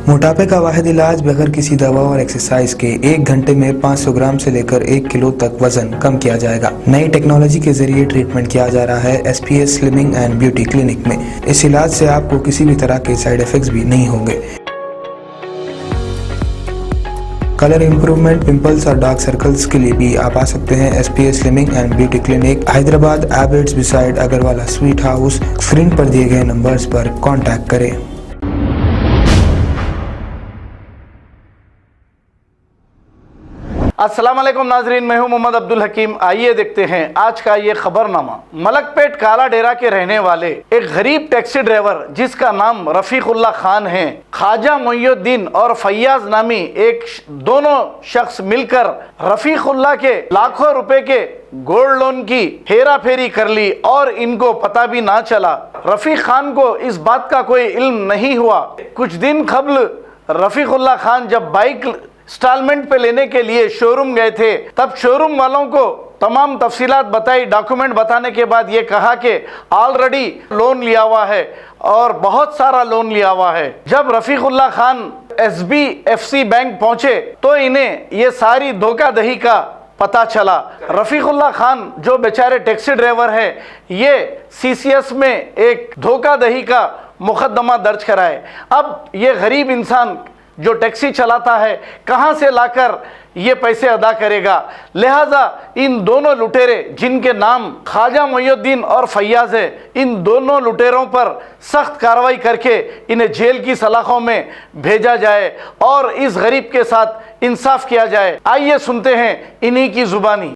मोटापे का वाहिद इलाज बगैर किसी दवा और एक्सरसाइज के 1 घंटे में 500 ग्राम से लेकर 1 किलो तक वजन कम किया जाएगा। नई टेक्नोलॉजी के जरिए ट्रीटमेंट किया जा रहा है SPS slimming and beauty clinic में। इस इलाज से आपको किसी भी तरह के साइड इफेक्ट्स भी नहीं होंगे। कलर इंप्रूवमेंट, पिंपल्स और डार्क सर्कल्स के लिए भी आप आ सकते हैं SPS slimming and beauty clinic, Hyderabad, एबर्ट्स beside Agarwala sweet house. Screen पर दिए गए नंबर्स पर कॉन्टैक्ट करें। अस्सलाम वालेकुम नाजरीन, मैं हूं मोहम्मद अब्दुल हकीम। आइए देखते हैं आज का ये खबरनामा। मलकपेट काला डेरा के रहने वाले एक गरीब टैक्सी ड्राइवर जिसका नाम रफीकुल्ला खान है, ख्वाजा मोइनुद्दीन और फैयाज नामी दोनों शख्स मिलकर रफीकुल्ला के लाखों रुपए के गोल्ड लोन की हेरा फेरी कर ली और इनको पता भी ना चला। रफीक खान को इस बात का कोई इल्म नहीं हुआ। कुछ दिन कबल रफीकुल्ला खान जब बाइक इंस्टॉलमेंट पे लेने के लिए शोरूम गए थे, तब शोरूम वालों को तमाम तफसीलात बताई। डॉक्यूमेंट बताने के बाद ये कहा कि ऑलरेडी लोन लिया हुआ है और बहुत सारा लोन लिया हुआ है। जब रफीकुल्ला खान SBFC बैंक पहुंचे तो इन्हें ये सारी धोखाधड़ी का पता चला। रफीकुल्ला खान जो बेचारे टैक्सी ड्राइवर है, ये CCS में एक धोखाधड़ी का मुकदमा दर्ज कराए। अब ये गरीब इंसान जो टैक्सी चलाता है कहां से लाकर ये पैसे अदा करेगा। लिहाजा इन दोनों लुटेरे जिनके नाम ख्वाजा मोइनुद्दीन और फैयाज है, इन दोनों लुटेरों पर सख्त कार्रवाई करके इन्हें जेल की सलाखों में भेजा जाए और इस गरीब के साथ इंसाफ किया जाए। आइए सुनते हैं इन्हीं की जुबानी।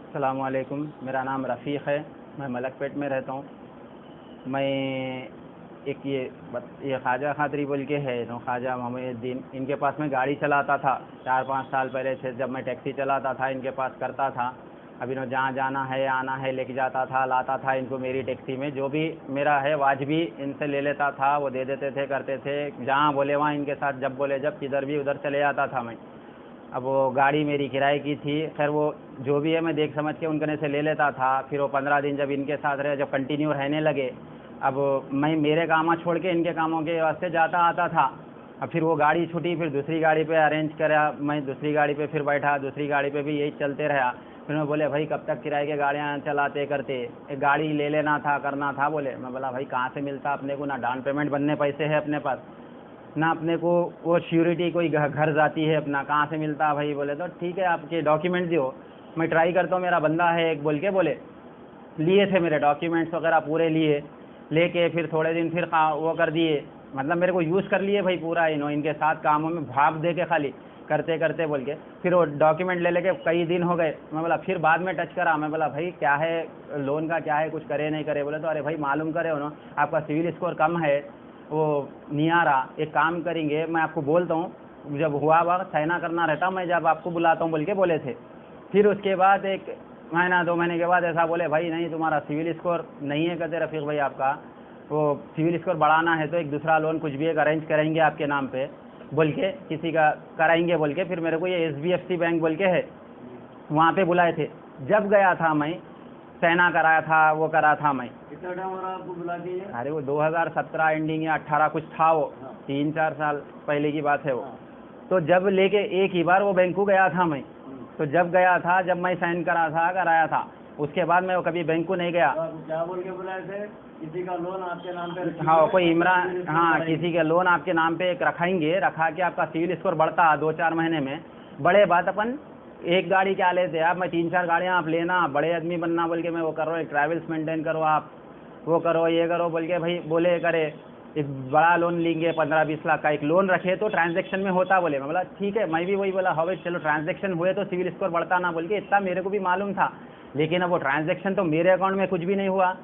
अस्सलाम वालेकुम, मेरा नाम रफ़ीक है, मैं मलकपेट में रहता हूँ। मैं एक ये ख्वाजा खातरी बोल के है तो ख्वाजा मोइनुद्दीन, इनके पास मैं गाड़ी चलाता था 4-5 साल पहले से। जब मैं टैक्सी चलाता था इनके पास करता था। अब इन्होंने जहाँ जाना है आना है लेके जाता था, लाता था इनको मेरी टैक्सी में। जो भी मेरा है वाजिबी इनसे ले लेता था, वो दे देते थे, करते थे। जहाँ बोले वहाँ इनके साथ, जब बोले जब, किधर भी उधर चले जाता था मैं। अब वो गाड़ी मेरी किराए की थी, खैर वो जो भी है मैं देख समझ के उनके से ले लेता था। फिर वो 15 दिन जब इनके साथ रहे, जब कंटिन्यू रहने लगे, अब मैं मेरे काम छोड़ के इनके कामों के वास्ते जाता आता था। अब फिर वो गाड़ी छूटी, फिर दूसरी गाड़ी पे अरेंज करा, मैं दूसरी गाड़ी पे फिर बैठा, दूसरी गाड़ी पे भी यही चलते रहा। फिर मैं बोले भाई कब तक किराए के गाड़ियाँ चलाते करते, एक गाड़ी ले लेना था, करना था। बोले, मैं बोला भाई कहाँ से मिलता अपने को, ना डाउन पेमेंट बनने पैसे है अपने पास, ना अपने को वो श्योरिटी कोई घर जाती है अपना, कहाँ से मिलता भाई। बोले तो ठीक है आपके डॉक्यूमेंट दियो, मैं ट्राई करता हूँ, मेरा बंदा है एक बोल के। बोले लिए थे मेरे डॉक्यूमेंट्स वगैरह पूरे लिए, लेके फिर थोड़े दिन फिर वो कर दिए, मतलब मेरे को यूज़ कर लिए भाई पूरा। इनके साथ कामों में भाग दे के खाली करते करते बोल के फिर वो डॉक्यूमेंट ले लेके कई दिन हो गए। मैं बोला फिर बाद में टच करा, मैं बोला भाई क्या है लोन का, क्या है कुछ करे नहीं करे। बोले तो अरे भाई मालूम करे हो ना, आपका सिविल स्कोर कम है, वो नहीं आ रहा। एक काम करेंगे, मैं आपको बोलता हूँ, जब हुआ वक्त साइना करना रहता मैं जब आपको बुलाता हूँ बोल के बोले थे। फिर उसके बाद 1 महीना 2 महीने के बाद ऐसा बोले भाई नहीं तुम्हारा सिविल स्कोर नहीं है, कहते रफ़ीक भाई आपका वो सिविल स्कोर बढ़ाना है तो एक दूसरा लोन कुछ भी एक अरेंज करेंगे आपके नाम पे बोल के, किसी का कराएंगे बोल के। फिर मेरे को ये SBFC बैंक बोल के है, वहाँ पे बुलाए थे। जब गया था मैं, साइना कराया था, वो करा था मैं। कितना टाइम हो रहा है आपको बुला के? अरे वो 2017 एंडिंग या 18 कुछ था, वो 3-4 साल पहले की बात है वो। तो जब लेके एक ही बार वो बैंक को गया था मैं, तो जब गया था, जब मैं साइन कराया था, उसके बाद मैं वो कभी बैंक को नहीं गया। क्या बोल के बुलाए थे? किसी का लोन आपके नाम पे? हाँ कोई इमरान, हाँ किसी का लोन आपके नाम पे एक रखाएंगे, रखा के आपका सिविल स्कोर बढ़ता 2-4 महीने में। बड़े बात अपन एक गाड़ी क्या लेते आप, मैं 3-4 गाड़ियाँ आप लेना, बड़े आदमी बनना बोल के मैं वो करो, एक ट्रैवल्स मेंटेन करो, आप वो करो ये करो बोल के भाई बोले करे। एक बड़ा लोन लेंगे 15-20 लाख का, एक लोन रखे तो ट्रांजैक्शन में होता। बोले, मैं बोला ठीक है, मैं भी वही बोला हाँ भाई चलो ट्रांजैक्शन हुए तो सिविल स्कोर बढ़ता ना बोल के, इतना मेरे को भी मालूम था। लेकिन अब वो ट्रांजैक्शन तो मेरे अकाउंट में कुछ भी नहीं हुआ।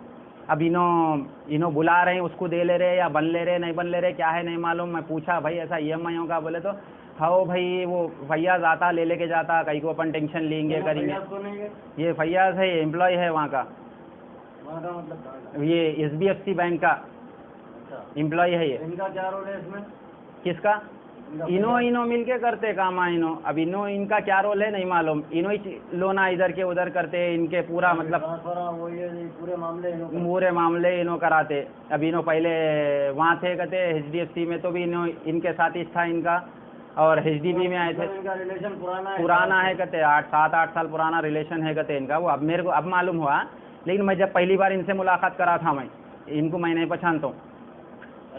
अब इन्हों बुला रहे हैं, उसको दे ले रहे या बन ले रहे नहीं बन ले रहे, क्या है नहीं मालूम। मैं पूछा भाई ऐसा EMI होगा, बोले तो हाँ भाई वो फैयाज आता ले लेके जाता, कहीं को अपन टेंशन लेंगे करेंगे। ये फैयाज है, ये एम्प्लॉय है वहाँ का, मतलब ये SBFC बैंक का एम्प्लॉय है। ये इनका क्या रोल है इसमें? किसका? इनो मिल के करते काम इनो। अब इनो इनका क्या रोल है नहीं मालूम, इनो ही लोना इधर के उधर करते, इनके पूरा मतलब वो ये पूरे मामले इनो कराते। अब इनो पहले वहाँ थे कहते HDFC में, तो भी इनो इनके साथ ही था इनका, और HDB में आए थे। इनका रिलेशन पुराना है कहते, 7-8 साल पुराना रिलेशन है कहते इनका। वो अब मेरे को अब मालूम हुआ, लेकिन मैं जब पहली बार इनसे मुलाकात करा था, मैं इनको मैं नहीं पहचानता हूँ।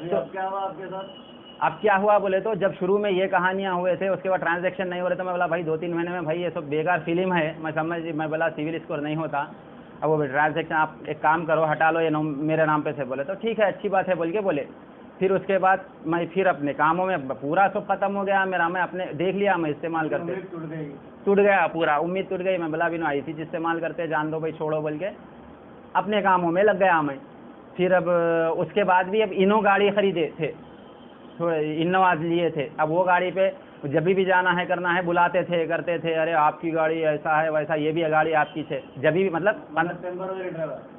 तो क्या हुआ आपके साथ? अब क्या हुआ बोले तो, जब शुरू में ये कहानियाँ हुए थे, उसके बाद ट्रांजैक्शन नहीं हो रहे, तो मैं बोला भाई 2-3 महीने में भाई ये सब बेकार फिल्म है, मैं बोला सिविल स्कोर नहीं होता। अब वो ट्रांजैक्शन आप एक काम करो, हटा लो ये मेरे नाम पे से। बोले तो ठीक है, अच्छी बात है बोल के बोले। फिर उसके बाद मैं फिर अपने कामों में पूरा सब खत्म हो गया मेरा। मैं अपने देख लिया, मैं इस्तेमाल करते टूट गया, पूरा उम्मीद टूट गई। मैं बोला भी ना इसी चीज़ इस्तेमाल करते, जान दो भाई, छोड़ो बोल के अपने कामों में लग गया मैं। फिर अब उसके बाद भी अब इनो गाड़ी खरीदे थे, थोड़े इनोवा लिए थे। अब वो गाड़ी पे जब भी जाना है करना है बुलाते थे, करते थे, अरे आपकी गाड़ी ऐसा है वैसा, ये भी गाड़ी आपकी है। जब भी मतलब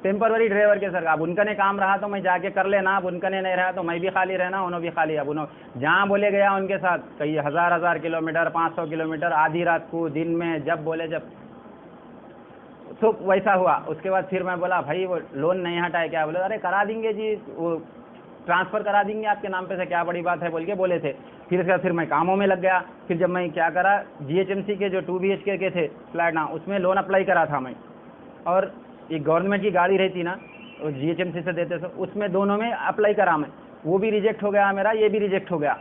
टेम्पररी ड्राइवर के सर। अब उनका ने काम रहा तो मैं जाके कर लेना, अब उनका ने नहीं रहा तो मैं भी खाली रहना, उन्होंने भी खाली। अब उन्होंने जहाँ बोले गया उनके साथ, कई हज़ार किलोमीटर, 500 किलोमीटर, आधी रात को, दिन में, जब बोले जब, तो वैसा हुआ। उसके बाद फिर मैं बोला भाई वो लोन नहीं हटाए क्या? बोले अरे करा देंगे जी, वो ट्रांसफ़र करा देंगे आपके नाम पे से, क्या बड़ी बात है बोल के बोले थे। फिर इसके बाद फिर मैं कामों में लग गया। फिर जब मैं क्या करा, GHMC के जो 2 BHK के थे फ्लैट ना, उसमें लोन अप्लाई करा था मैं। और एक गवर्नमेंट की गाड़ी रहती ना, वो GHMC से देते थे, उसमें दोनों में अप्लाई करा मैं। वो भी रिजेक्ट हो गया मेरा, ये भी रिजेक्ट हो गया।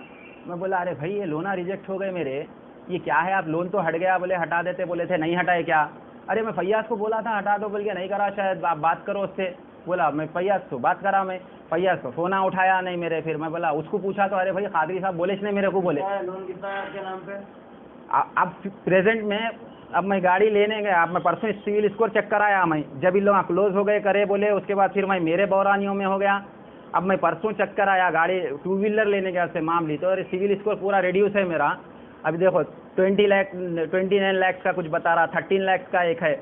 मैं बोला अरे भाई ये लोना रिजेक्ट हो गए मेरे, ये क्या है? आप लोन तो हट गया, बोले हटा देते, बोले थे नहीं हटाए क्या? अरे मैं फैयाज को बोला था हटा दो बोल के, नहीं करा शायद, आप बात करो उससे। बोला मैं फैयाज को बात करा, मैं फैयाज को फ़ोन उठाया नहीं मेरे। फिर मैं बोला उसको पूछा तो अरे भाई कादरी साहब बोले इसने मेरे को बोले। लोन कितना है आपके नाम पे? अब प्रेजेंट में अब मैं गाड़ी लेने गया, अब मैं परसों सिविल स्कोर चेक कराया मैं, जब इन लोग क्लोज हो गए करे बोले, उसके बाद फिर मैं मेरे बौरानियों में हो गया। अब मैं परसों चेक कराया गाड़ी, 2 व्हीलर लेने गया उससे मामली, तो अरे सिविल स्कोर पूरा रिड्यूस है मेरा। अभी देखो 29 लाख का कुछ बता रहा, 13 लाख का एक है,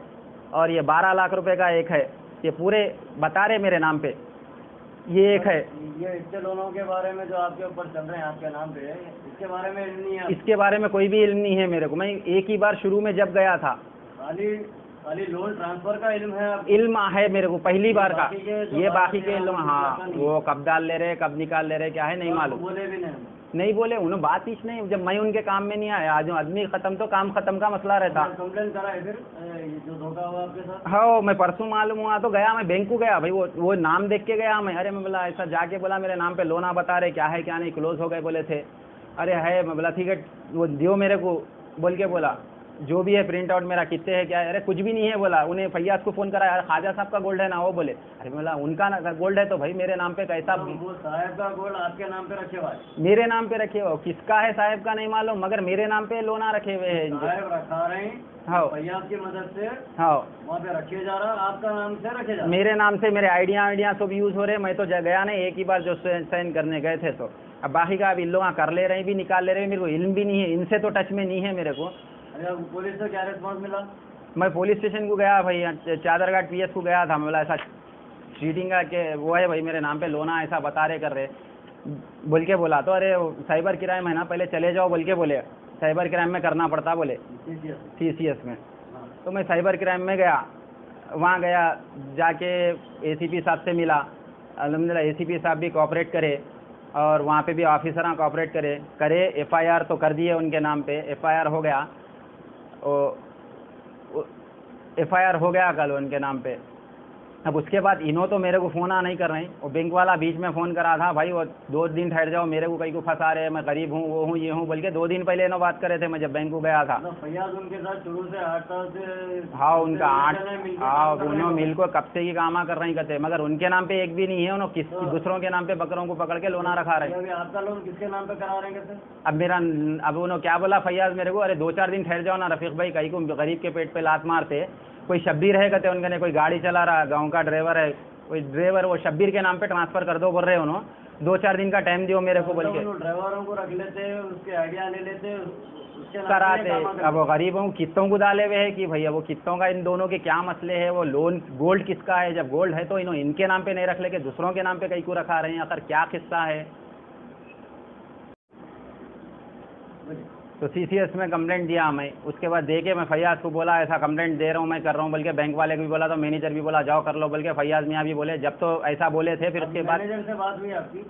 और ये 12 लाख रुपए का एक है, ये पूरे बता रहे मेरे नाम पे, ये एक है। ये इसके लोनों के बारे में जो आपके ऊपर चल रहे हैं आपके नाम पे, इसके बारे में इल्म नहीं है? इसके बारे में कोई भी इल्म नहीं है मेरे को। मैं एक ही बार शुरू में जब गया था, खाली लोन ट्रांसफर का इल्म है आपको? इल्म है मेरे को पहली बार का, ये बाकी के इल्म, हाँ नहीं। वो कब डाल ले रहे कब निकाल ले रहे क्या है नहीं मालूम। बोले भी नहीं बोले, उन्होंने बात ही नहीं। जब मैं उनके काम में नहीं आया, आज आदमी खत्म तो काम खत्म का मसला रहता। कंप्लेन करा है फिर ये जो धोखा हुआ आपके साथ? हाँ मैं परसों मालूम हुआ तो गया, मैं बैंक को गया भाई, वो नाम देख के गया मैं। अरे मैं बोला ऐसा जाके बोला मेरे नाम पे लोन बता रहे, क्या है क्या नहीं, क्लोज हो गए बोले थे। अरे है, मैं बोला ठीक है वो दियो मेरे को बोल के बोला, जो भी है प्रिंट आउट मेरा कितने है क्या है? अरे कुछ भी नहीं है बोला। उन्हें फैयाज को फ़ोन करा, यार ख्वाजा साहब का गोल्ड है ना, वो बोले अरे बोला उनका ना गोल्ड है तो भाई मेरे नाम पे कैसा? वो साहब का गोल्ड आपके नाम पे रखे हुआ है? मेरे नाम पे रखे हुए, किसका है साहब का नहीं मालूम, मगर मेरे नाम पे लोना रखे हुए हैं। साहब रखा रहे हैं, हाँ फैयाज की मदद से हाँ वहाँ पे रखे जा रहा, आपका नाम से रखे जा रहा? मेरे नाम से मेरे आइडिया सब यूज़ हो रहे। मैं तो गया नहीं, एक ही बार जो साइन करने गए थे, तो अब बाकी का अब इन लोग कर ले रहे हैं, भी निकाल ले रहे हैं, मेरे को इल्म भी नहीं है, इनसे तो टच में नहीं है मेरे को। अरे पुलिस से क्या रिस्पॉन्स मिला? मैं पुलिस स्टेशन को गया भाई, चादरघाट PS को गया था। मैं बोला ऐसा चीटिंग का के वो है भाई, मेरे नाम पे लोना ऐसा बता रहे कर रहे बोल के बोला। तो अरे साइबर क्राइम है ना, पहले चले जाओ बोल के बोले, साइबर क्राइम में करना पड़ता बोले, CCS में। तो मैं साइबर क्राइम में गया, वहाँ गया, जाके ACP साहब से मिला। अल्हम्दुलिल्लाह ACP साहब भी कोऑपरेट करे, और वहाँ पे भी ऑफिसर कोऑपरेट करे। FIR तो कर दिए उनके नाम पे, FIR हो गया, FIR हो गया कल उनके नाम पे। अब उसके बाद इन्हों तो मेरे को फ़ोन नहीं कर रहे हैं, और बैंक वाला बीच में फ़ोन करा था, भाई वो 2 दिन ठहर जाओ, मेरे को कहीं को फंसा रहे हैं, मैं गरीब हूँ, वो हूँ, ये हूँ बोल के 2 दिन पहले इन्हों बात करे थे, मैं जब बैंक को गया था। फैयाज उनके साथ शुरू से 8 साल से? हाँ उनका 8, हाँ उन्होंने मिल को कब से ही काम कर रहे हैं कहते, मगर उनके नाम पे एक भी नहीं है, उन्होंने किसी दूसरों के नाम पे बकरों को पकड़ के लोना रखा रहे। आपका लोन किसके नाम पे करा रहे हैं? अब उन्होंने क्या बोला फैयाज मेरे को, अरे 2-4 दिन ठहर जाओ ना रफीक भाई, कहीं को गरीब के पेट पे लात मारते। कोई शब्बीर है कहते उनके, कोई गाड़ी चला रहा, गाँव का ड्राइवर है, कोई ड्राइवर, वो शब्बीर के नाम पे ट्रांसफ़र कर दो बोल रहे उन्होंने। 2-4 दिन का टाइम दियो मेरे को बोल के। ड्राइवरों को रख लेते, उसके आइडिया ले लेते, कराते। अब वो गरीब हूँ, किस्तों को डाले हुए है कि भैया वो किस्तों का इन दोनों के क्या मसले है, वो लोन गोल्ड किसका है? जब गोल्ड है तो इनके नाम पे नहीं रख लेके दूसरों के नाम पे कहीं को रखा रहे हैं, आखिर क्या किस्सा है? तो CCS में कंप्लेंट दिया हमें। उसके बाद दे के मैं फैयाज को बोला ऐसा कंप्लेंट दे रहा हूँ, मैं कर रहा हूँ, बल्कि बैंक वाले को भी बोला, तो मैनेजर भी बोला जाओ कर लो, बल्कि फैयाज मियाँ भी बोले। जब तो ऐसा बोले थे, फिर उसके बाद मैनेजर से बात हुई आपकी?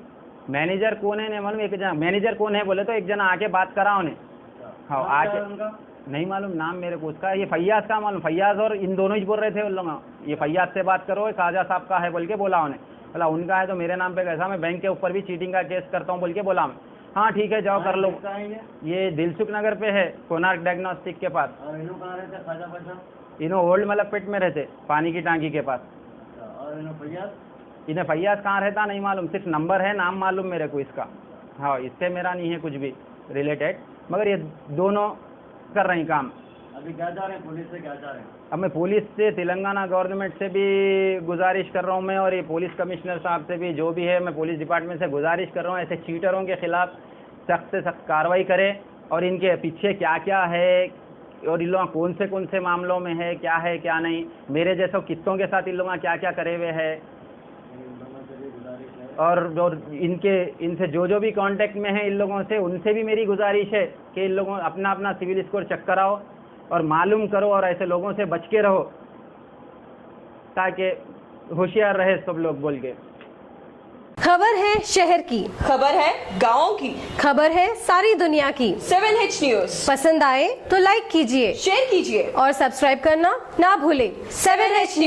मैनेजर कौन है नहीं मालूम, एक जना मैनेजर कौन है बोले तो एक जना आके बात करा उन्हें। हाँ नाम क्या आके है उनका? नहीं मालूम नाम मेरे को उसका, ये फैयाज का मालूम, फैयाज और इन दोनों ही बोल रहे थे उन लोग, ये फैयाज से बात करो, ये खाजा साहब का है बोल के बोला उन्हें। बोला उनका है तो मेरे नाम पे कैसा, मैं बैंक के ऊपर भी चीटिंग का केस करता हूँ बोल के बोला मैं। हाँ ठीक है जाओ कर लो। किसका है ये दिलसुख नगर पे है, कोनार्क डायग्नोस्टिक के पास। और इन्हों कहाँ रहते? खाजा पाशा? इन्हों ओल्ड मलकपेट में रहते, पानी की टांकी के पास। और इन्हों फैयाज? इन्हें फैयाज कहाँ रहता नहीं मालूम, सिर्फ नंबर है, नाम मालूम मेरे को इसका। हाँ इससे मेरा नहीं है कुछ भी रिलेटेड, मगर ये दोनों कर रहे हैं काम। अभी क्या चाह रहे हैं? पुलिस से क्या चाह रहे हैं? अब मैं पुलिस से, तेलंगाना गवर्नमेंट से भी गुजारिश कर रहा हूँ मैं, और ये पुलिस कमिश्नर साहब से भी, जो भी है, मैं पुलिस डिपार्टमेंट से गुजारिश कर रहा हूँ ऐसे चीटरों के खिलाफ सख्त से सख्त कार्रवाई करें, और इनके पीछे क्या क्या है और इन लोग कौन से मामलों में है क्या नहीं, मेरे जैसे किस्तों के साथ इन लोग क्या क्या करे हुए है, और जो इनसे जो भी कांटेक्ट में है इन लोगों से, उनसे भी मेरी गुजारिश है कि इन लोगों अपना अपना सिविल स्कोर चेक कराओ और मालूम करो, और ऐसे लोगों से बच के रहो ताकि होशियार रहे सब लोग बोल के। खबर है शहर की, खबर है गाँव की, खबर है सारी दुनिया की। 7H न्यूज पसंद आए तो लाइक कीजिए, शेयर कीजिए और सब्सक्राइब करना ना भूलें। 7H news.